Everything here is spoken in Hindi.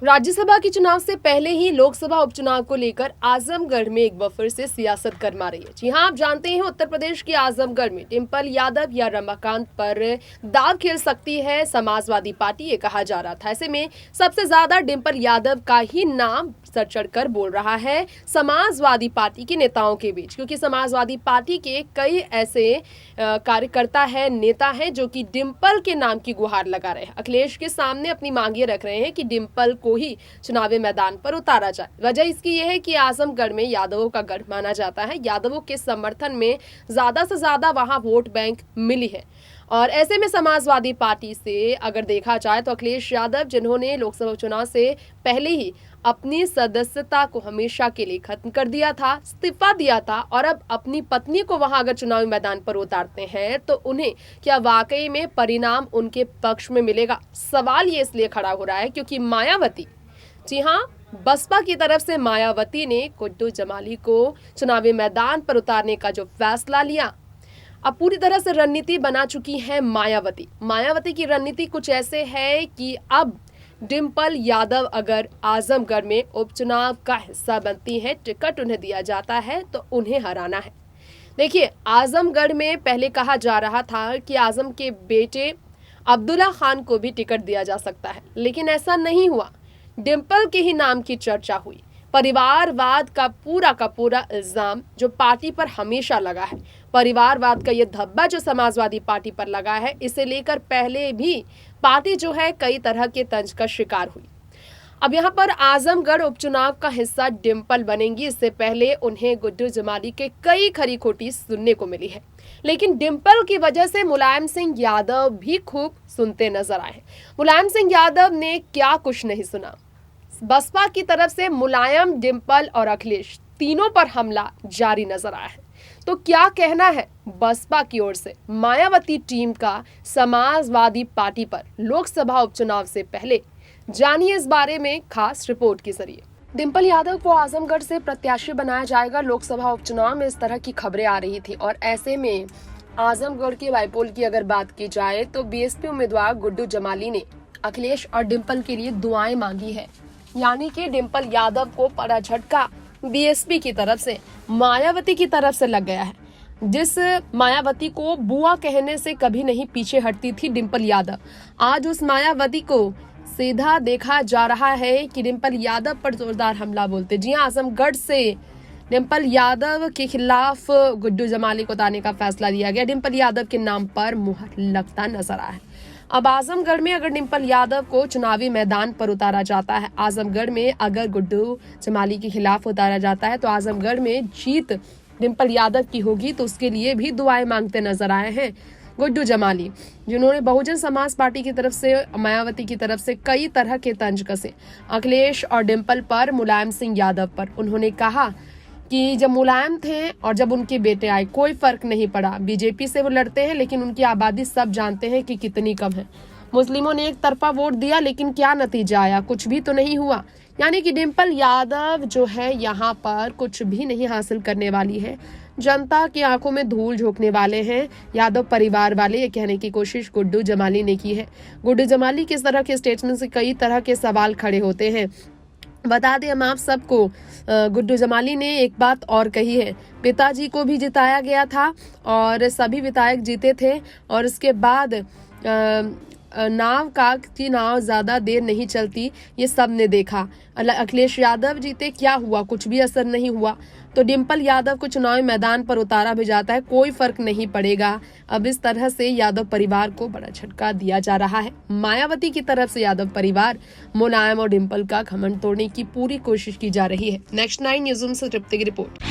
राज्यसभा के चुनाव से पहले ही लोकसभा उपचुनाव को लेकर आजमगढ़ में एक बार फिर से सियासत गरमा रही है। जी हां, आप जानते हैं उत्तर प्रदेश के आजमगढ़ में डिंपल यादव या रमाकांत पर दाव खेल सकती है समाजवादी पार्टी, ये कहा जा रहा था। ऐसे में सबसे ज्यादा डिंपल यादव का ही नाम सर चढ़कर बोल रहा है समाजवादी पार्टी के नेताओं के बीच, क्योंकि समाजवादी पार्टी के कई ऐसे कार्यकर्ता है, नेता हैं जो कि डिंपल के नाम की गुहार लगा रहे हैं। अखिलेश के सामने अपनी मांगे रख रहे हैं कि डिंपल को ही चुनावी मैदान पर उतारा जाए। वजह इसकी यह है कि आजमगढ़ में यादवों का गढ़ माना जाता है। यादवों के समर्थन में ज्यादा से ज्यादा वहां वोट बैंक मिली है और ऐसे में समाजवादी पार्टी से अगर देखा जाए तो अखिलेश यादव, जिन्होंने लोकसभा चुनाव से पहले ही अपनी सदस्यता को हमेशा के लिए खत्म कर दिया था, इस्तीफा दिया था और अब अपनी पत्नी को वहां अगर चुनावी मैदान पर उतारते हैं तो उन्हें क्या वाकई में परिणाम उनके पक्ष में मिलेगा? सवाल ये इसलिए खड़ा हो रहा है क्योंकि मायावती, जी हाँ, बसपा की तरफ से मायावती ने गुड्डू जमाली को चुनावी मैदान पर उतारने का जो फैसला लिया, अब पूरी तरह से रणनीति बना चुकी है मायावती की रणनीति कुछ ऐसे है कि अब डिंपल यादव अगर आजमगढ़ में उपचुनाव का हिस्सा बनती है, टिकट उन्हें दिया जाता है तो उन्हें हराना है। देखिए, आजमगढ़ में पहले कहा जा रहा था कि आजम के बेटे अब्दुल्ला खान को भी टिकट दिया जा सकता है, लेकिन ऐसा नहीं हुआ। डिंपल के ही नाम की चर्चा हुई। परिवारवाद का पूरा इल्जाम जो पार्टी पर हमेशा लगा है, परिवारवाद का ये धब्बा जो समाजवादी पार्टी पर लगा है, इसे लेकर पहले भी पार्टी जो है कई तरह के तंज का शिकार हुई। अब यहाँ पर आजमगढ़ उपचुनाव का हिस्सा डिंपल बनेंगी। इससे पहले उन्हें गुड्डू जमाली के कई खरी खोटी सुनने को मिली है, लेकिन डिंपल की वजह से मुलायम सिंह यादव भी खूब सुनते नजर आए। मुलायम सिंह यादव ने क्या कुछ नहीं सुना। बसपा की तरफ से मुलायम, डिंपल और अखिलेश तीनों पर हमला जारी नजर आया है। तो क्या कहना है बसपा की ओर से मायावती टीम का समाजवादी पार्टी पर लोकसभा उपचुनाव से पहले? जानिए इस बारे में खास रिपोर्ट के जरिए। डिंपल यादव को आजमगढ़ से प्रत्याशी बनाया जाएगा लोकसभा उपचुनाव में, इस तरह की खबरें आ रही थी और ऐसे में आजमगढ़ के बाईपोल की अगर बात की जाए तो बीएसपी उम्मीदवार गुड्डू जमाली ने अखिलेश और डिंपल के लिए दुआएं मांगी है। यानी कि डिंपल यादव को बड़ा झटका बीएसपी की तरफ से मायावती की तरफ से लग गया है। जिस मायावती को बुआ कहने से कभी नहीं पीछे हटती थी डिंपल यादव, आज उस मायावती को सीधा देखा जा रहा है कि डिंपल यादव पर जोरदार हमला बोलते। जी हां, आजमगढ़ से डिंपल यादव के खिलाफ गुड्डू जमाली को उतारने का फैसला लिया गया। डिंपल यादव के नाम पर मुहर लगता नजर आया है। अब आजमगढ़ में अगर डिंपल यादव को चुनावी मैदान पर उतारा जाता है, आजमगढ़ में अगर गुड्डू जमाली के खिलाफ उतारा जाता है तो आजमगढ़ में जीत डिंपल यादव की होगी, तो उसके लिए भी दुआएं मांगते नजर आए हैं गुड्डू जमाली, जिन्होंने बहुजन समाज पार्टी की तरफ से, मायावती की तरफ से कई तरह के तंज कसे अखिलेश और डिंपल पर, मुलायम सिंह यादव पर। उन्होंने कहा कि जब मुलायम थे और जब उनके बेटे आए कोई फर्क नहीं पड़ा। बीजेपी से वो लड़ते हैं लेकिन उनकी आबादी सब जानते हैं कि कितनी कम है। मुस्लिमों ने एक तरफा वोट दिया लेकिन क्या नतीजा आया? कुछ भी तो नहीं हुआ। यानी कि डिंपल यादव जो है यहाँ पर कुछ भी नहीं हासिल करने वाली है। जनता की आंखों में धूल झोंकने वाले हैं यादव परिवार वाले, ये कहने की कोशिश गुड्डू जमाली ने की है। गुड्डू जमाली किस तरह के स्टेटमेंट से कई तरह के सवाल खड़े होते हैं। बता दें हम आप सबको, गुड्डू जमाली ने एक बात और कही है, पिताजी को भी जिताया गया था और सभी विधायक जीते थे और उसके बाद नाव ज्यादा देर नहीं चलती, ये सब ने देखा। अखिलेश यादव जीते, क्या हुआ? कुछ भी असर नहीं हुआ। तो डिंपल यादव को चुनावी मैदान पर उतारा भी जाता है, कोई फर्क नहीं पड़ेगा। अब इस तरह से यादव परिवार को बड़ा झटका दिया जा रहा है। मायावती की तरफ से यादव परिवार, मुलायम और डिंपल का घमंड तोड़ने की पूरी कोशिश की जा रही है। नेक्स्ट 9 न्यूज़ से तृप्ति की रिपोर्ट।